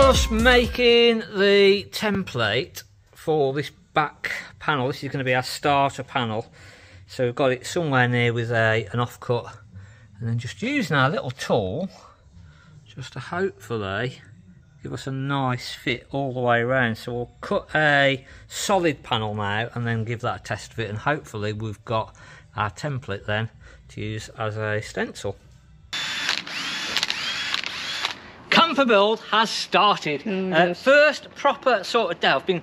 Just making the template for this back panel. This is going to be our starter panel. So we've got it somewhere near with an offcut, and then just using our little tool just to hopefully give us a nice fit all the way around. So we'll cut a solid panel now and then give that a test fit, and hopefully we've got our template then to use as a stencil. Camper build has started. First proper sort of day. I've been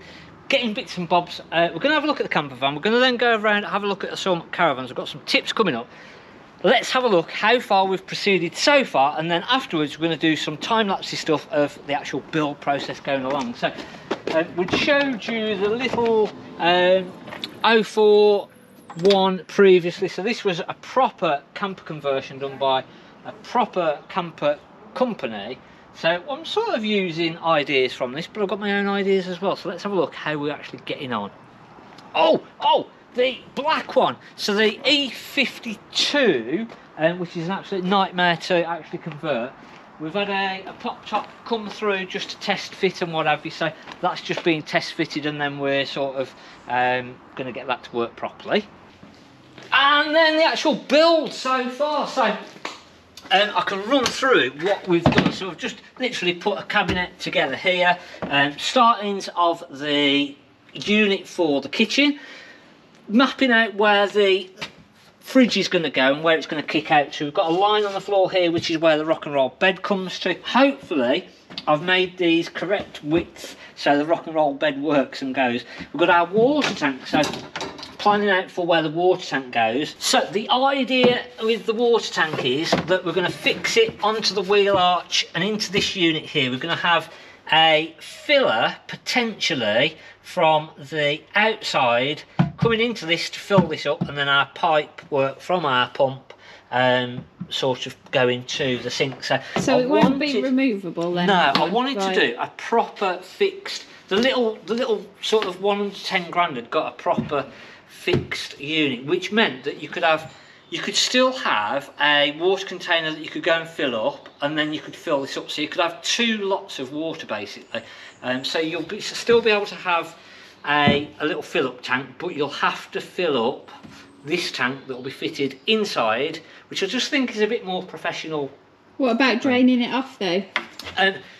getting bits and bobs. We're going to have a look at the camper van. We're going to then go around and have a look at some caravans. I've got some tips coming up. Let's have a look how far we've proceeded so far, and then afterwards we're going to do some time-lapsey stuff of the actual build process going along. So we showed you the little 041 previously. So this was a proper camper conversion done by a proper camper company. So I'm sort of using ideas from this, but I've got my own ideas as well. So let's have a look how we're actually getting on. Oh, the black one. So the E52, which is an absolute nightmare to actually convert. We've had a pop top come through just to test fit and what have you. So that's just being test fitted, and then we're sort of going to get that to work properly. And then the actual build so far. So I can run through what we've done. So we've just literally put a cabinet together here, startings of the unit for the kitchen, mapping out where the fridge is going to go and where it's going to kick out to. We've got a line on the floor here, which is where the rock and roll bed comes to. Hopefully I've made these correct widths so the rock and roll bed works and goes. We've got our water tank, so planning out for where the water tank goes. So the idea with the water tank is that we're going to fix it onto the wheel arch and into this unit here. We're going to have a filler potentially from the outside coming into this to fill this up, and then our pipe work from our pump sort of going to the sink. So it won't be removable then? No, I wanted to do a proper fixed, the little sort of 110 grand had got a proper fixed unit, which meant that you could still have a water container that you could go and fill up, and then you could fill this up. So you could have 2 lots of water basically. So you'll still be able to have a little fill up tank, but you'll have to fill up this tank that will be fitted inside, which I just think is a bit more professional. What about draining it off though?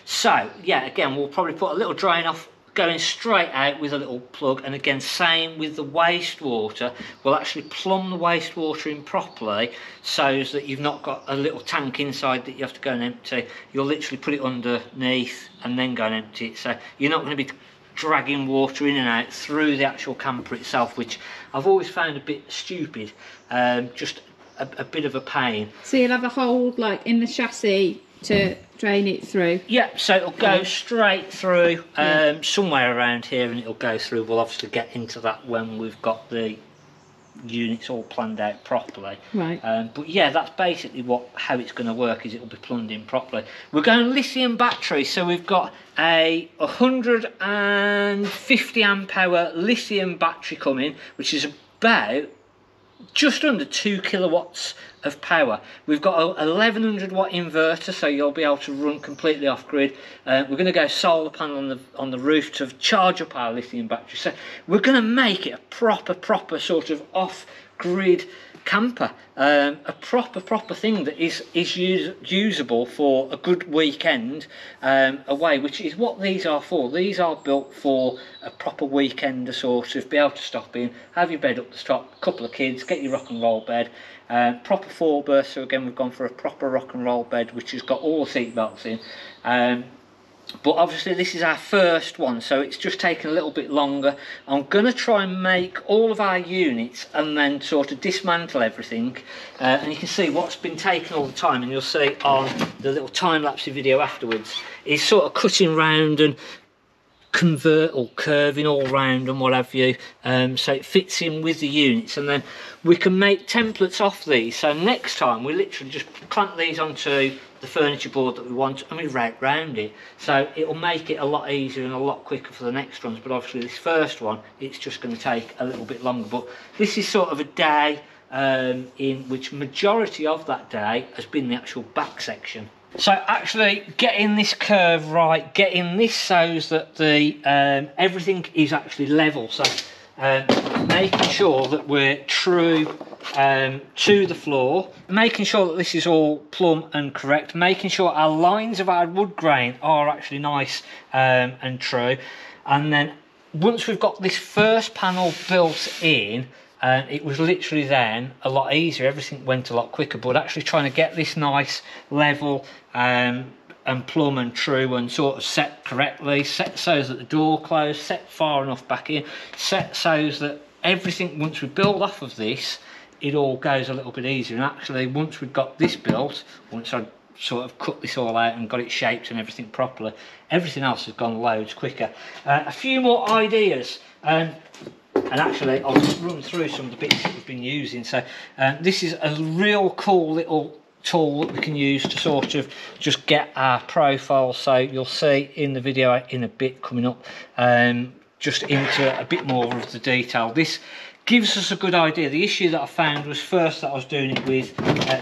So yeah, again we'll probably put a little drain off going straight out with a little plug, and again same with the wastewater. We'll actually plumb the wastewater in properly so that you've not got a little tank inside that you have to go and empty. You'll literally put it underneath and then go and empty it, so you're not going to be dragging water in and out through the actual camper itself, which I've always found a bit stupid, just a bit of a pain. So you'll have a hole like in the chassis to drain it through? Yeah, so it'll go straight through somewhere around here, and it'll go through. We'll obviously get into that when we've got the units all planned out properly. Right. But yeah, that's basically how it's going to work, is it'll be plumbed in properly. We're going lithium battery, so we've got a 150 amp hour lithium battery coming, which is about just under 2 kilowatts of power. We've got a 1100 watt inverter, so you'll be able to run completely off grid. We're going to go solar panel on the roof to charge up our lithium battery. So we're going to make it a proper sort of off grid camper, a proper thing that is usable for a good weekend away, which is what these are for. These are built for a proper weekend to sort of be able to stop in, have your bed up the top, a couple of kids, get your rock and roll bed, proper 4-berth. So again, we've gone for a proper rock and roll bed which has got all the seat belts in. But obviously this is our first one, so it's just taken a little bit longer. I'm going to try and make all of our units and then sort of dismantle everything. And you can see what's been taken all the time, and you'll see on the little time-lapse video afterwards, is sort of cutting round and curving all round and what have you, so it fits in with the units, and then we can make templates off these. So next time we literally just clamp these onto the furniture board that we want and we route round it, so it'll make it a lot easier and a lot quicker for the next ones. But obviously this first one, it's just going to take a little bit longer. But this is sort of a day in which majority of that day has been the actual back section. So actually getting this curve right, getting this so that the everything is actually level. So making sure that we're true to the floor, making sure that this is all plumb and correct, making sure our lines of our wood grain are actually nice and true. And then once we've got this first panel built in, it was literally then a lot easier, everything went a lot quicker, but actually trying to get this nice level and plumb and true and sort of set correctly, set so that the door closed, set far enough back in, set so that everything, once we build off of this, it all goes a little bit easier. And actually once we've got this built, once I sort of cut this all out and got it shaped and everything properly, everything else has gone loads quicker. A few more ideas. And actually I'll just run through some of the bits that we've been using. So this is a real cool little tool that we can use to sort of just get our profile. So you'll see in the video in a bit coming up, just into a bit more of the detail. This gives us a good idea. The issue that I found was first that I was doing it with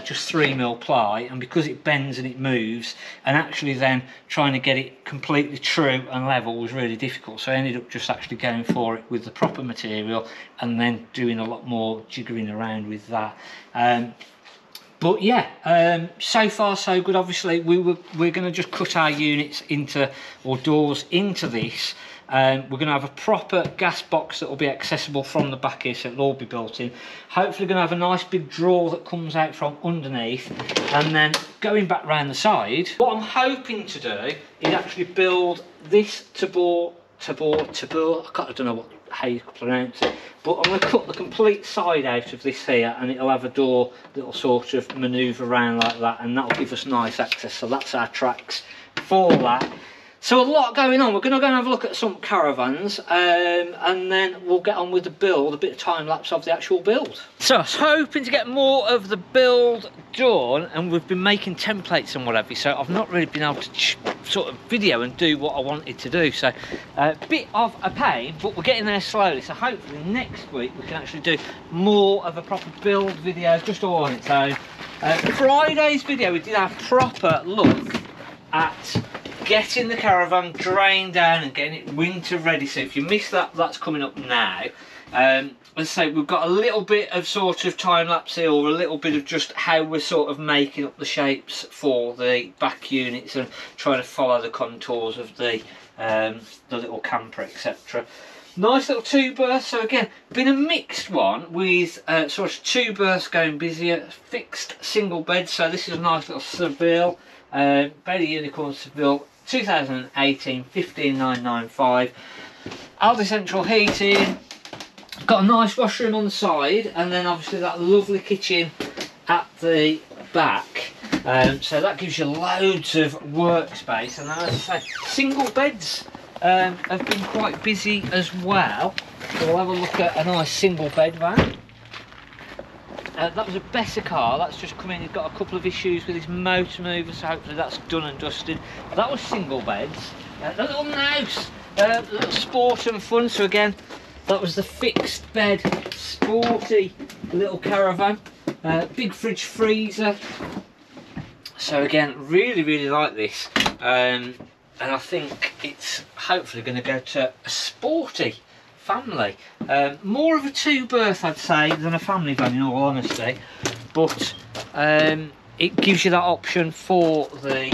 just 3mm ply, and because it bends and it moves, and actually then trying to get it completely true and level was really difficult. So I ended up just actually going for it with the proper material and then doing a lot more jiggering around with that. But yeah, so far so good. Obviously we're going to just cut our units into, or doors into this. We're going to have a proper gas box that will be accessible from the back here, so it'll all be built in. Hopefully going to have a nice big drawer that comes out from underneath, and then going back round the side, what I'm hoping to do is actually build this tabor, I don't know how you pronounce it, but I'm going to cut the complete side out of this here, and it'll have a door that will sort of manoeuvre around like that, and that'll give us nice access. So that's our tracks for that. So a lot going on. We're going to go and have a look at some caravans, and then we'll get on with the build, a bit of time lapse of the actual build. So I was hoping to get more of the build done, and we've been making templates and whatever, so I've not really been able to sort of video and do what I wanted to do. So a bit of a pain, but we're getting there slowly. So hopefully next week we can actually do more of a proper build video just all on its own. Friday's video we did our proper look at getting the caravan drained down and getting it winter ready. So if you missed that, that's coming up now. As I say, we've got a little bit of sort of time lapse here, or a little bit of just how we're sort of making up the shapes for the back units and trying to follow the contours of the little camper, etc. Nice little two berths. So again, been a mixed one with sort of two berths going busier, fixed single beds. So this is a nice little Seville, Better Unicorn Seville 2018 15995. Aldi central heating, got a nice washroom on the side, and then obviously that lovely kitchen at the back. So that gives you loads of workspace, and then as I say, single beds have been quite busy as well. So we'll have a look at a nice single bed van. That was a better car, that's just come in. He's got a couple of issues with his motor mover, so hopefully that's done and dusted. That was single beds. A little house, a little sport and fun. So again, that was the fixed bed, sporty little caravan. Big fridge freezer. So again, really like this. And I think it's hopefully going to go to a sporty family. More of a two berth I'd say than a family van in all honesty, but it gives you that option for the...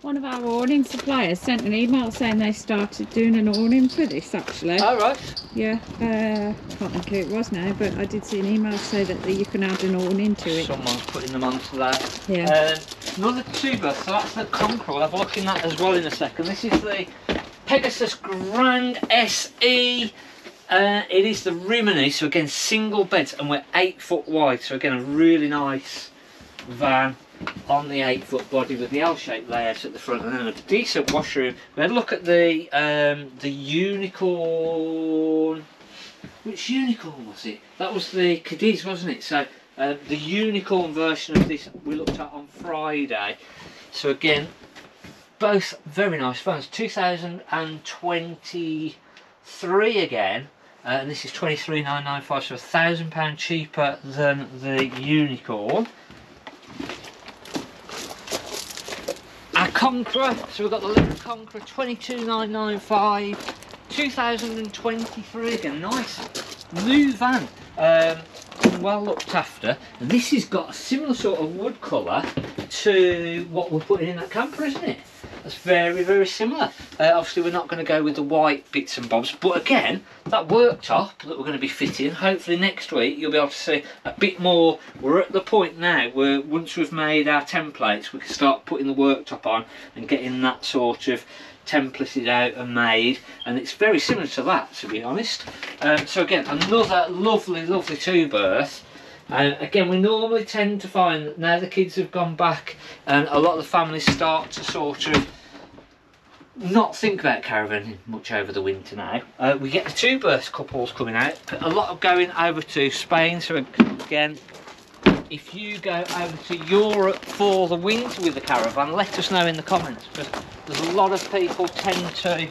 One of our awning suppliers sent an email saying they started doing an awning for this actually. Oh right. Yeah, can't think who it was now, but I did see an email say that you can add an awning to it. Someone's putting them onto that. Yeah. Another two berth, so that's the Conqueror. We'll have a look in that as well in a second. This is the Pegasus Grand SE. It is the Rimini, so again single beds, and we're 8 foot wide, so again a really nice van on the 8 foot body with the L-shaped layout at the front, and then a decent washroom. We had a look at the Unicorn. Which Unicorn was it? That was the Cadiz, wasn't it? So the Unicorn version of this we looked at on Friday. So again, both very nice vans. 2023 again, and this is 23,995, so £1,000 cheaper than the Unicorn. Conqueror. So we've got the little Conqueror 22,995, 2023. Again, nice new van, well looked after. And this has got a similar sort of wood colour to what we're putting in that camper, isn't it? That's very, very similar. Obviously we're not going to go with the white bits and bobs, but again, that worktop that we're going to be fitting, hopefully next week you'll be able to see a bit more. We're at the point now where once we've made our templates, we can start putting the worktop on and getting that sort of templated out and made, and it's very similar to that, to be honest. So again, another lovely, lovely two-berth. Again, we normally tend to find that now the kids have gone back and a lot of the families start to sort of not think about caravanning much over the winter now. We get the two-berth couples coming out, a lot of going over to Spain. So again, if you go over to Europe for the winter with the caravan, let us know in the comments, because there's a lot of people tend to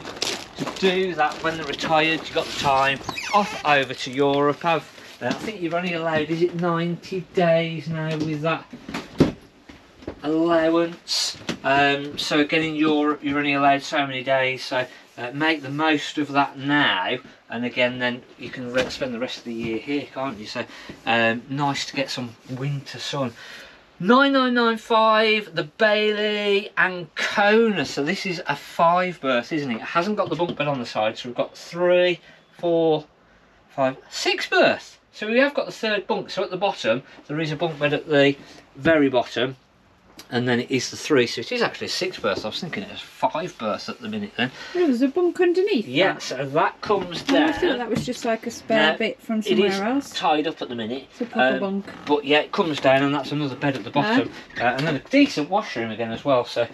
do that when they're retired. You've got the time off over to Europe. I think you're only allowed, is it 90 days now with that allowance? So again, in Europe you're only allowed so many days, so make the most of that now, and again then you can spend the rest of the year here, can't you? So nice to get some winter sun. 9995, the Bailey Ancona. So this is a 5-berth, isn't it? It hasn't got the bunk bed on the side, so we've got 3, 4, 5, 6-berth. So we have got the third bunk. So at the bottom there is a bunk bed at the very bottom, and then it is the 3, so it is actually a 6-berth. I was thinking it was 5-berth at the minute then. There was a bunk underneath. Yeah, that. so that comes down. I thought that was just like a spare bit from somewhere else. It is tied up at the minute. It's a proper bunk. But yeah, it comes down, and that's another bed at the bottom. And then a decent washroom again as well, so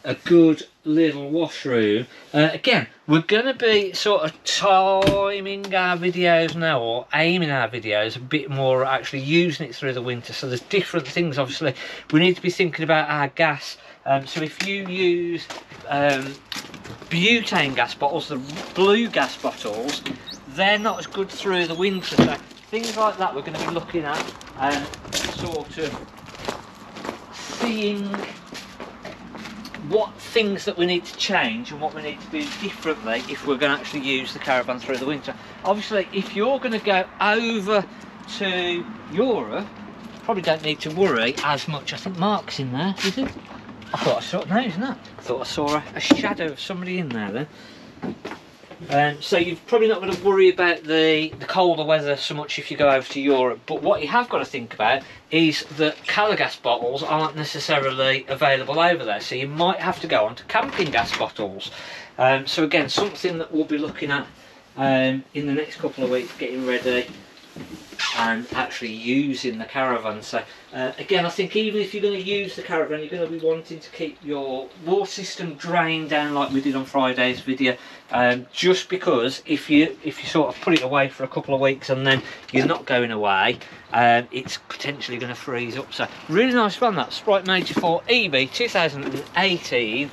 a good little washroom. Again, we're going to be sort of timing our videos now, or aiming our videos a bit more, actually using it through the winter. So there's different things, obviously we need to be thinking about our gas. So if you use butane gas bottles, the blue gas bottles, they're not as good through the winter. So things like that we're going to be looking at, and sort of seeing what things that we need to change and what we need to do differently if we're going to actually use the caravan through the winter. Obviously, if you're going to go over to Europe, probably don't need to worry as much. I think Mark's in there, is he? I thought I saw, no, he's not. I thought I saw a shadow of somebody in there then. So you're probably not going to worry about the colder weather so much if you go over to Europe, but what you have got to think about is that Calagas bottles aren't necessarily available over there, so you might have to go on to camping gas bottles. So again, something that we'll be looking at in the next couple of weeks, getting ready and actually using the caravan. So again, I think even if you're going to use the caravan, you're going to be wanting to keep your water system drained down like we did on Friday's video, just because if you sort of put it away for a couple of weeks and then you're not going away, it's potentially going to freeze up. So really nice one, that Sprite Major 4 EB 2018,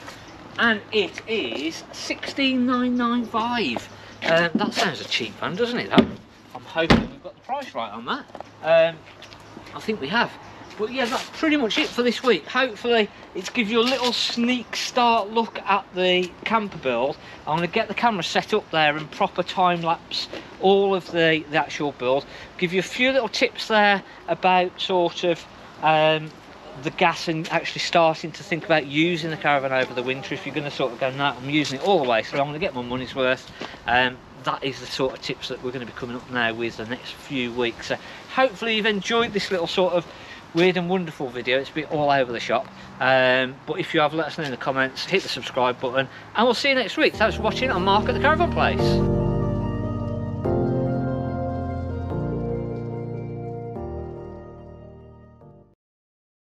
and it is 16,995. That sounds a cheap one, doesn't it? That? I'm hoping we've got the price right on that. I think we have. But yeah, that's pretty much it for this week. Hopefully it's give you a little sneak start look at the camper build. I'm going to get the camera set up there and proper time lapse all of the actual build. Give you a few little tips there about sort of the gas, and actually starting to think about using the caravan over the winter. If you're going to sort of go, no, I'm using it all the way through, I'm going to get my money's worth. That is the sort of tips that we're going to be coming up now with the next few weeks. So hopefully you've enjoyed this little sort of weird and wonderful video. It's a bit all over the shop, but if you have, let us know in the comments, hit the subscribe button, and we'll see you next week. Thanks for watching. I'm Mark at the Caravan Place.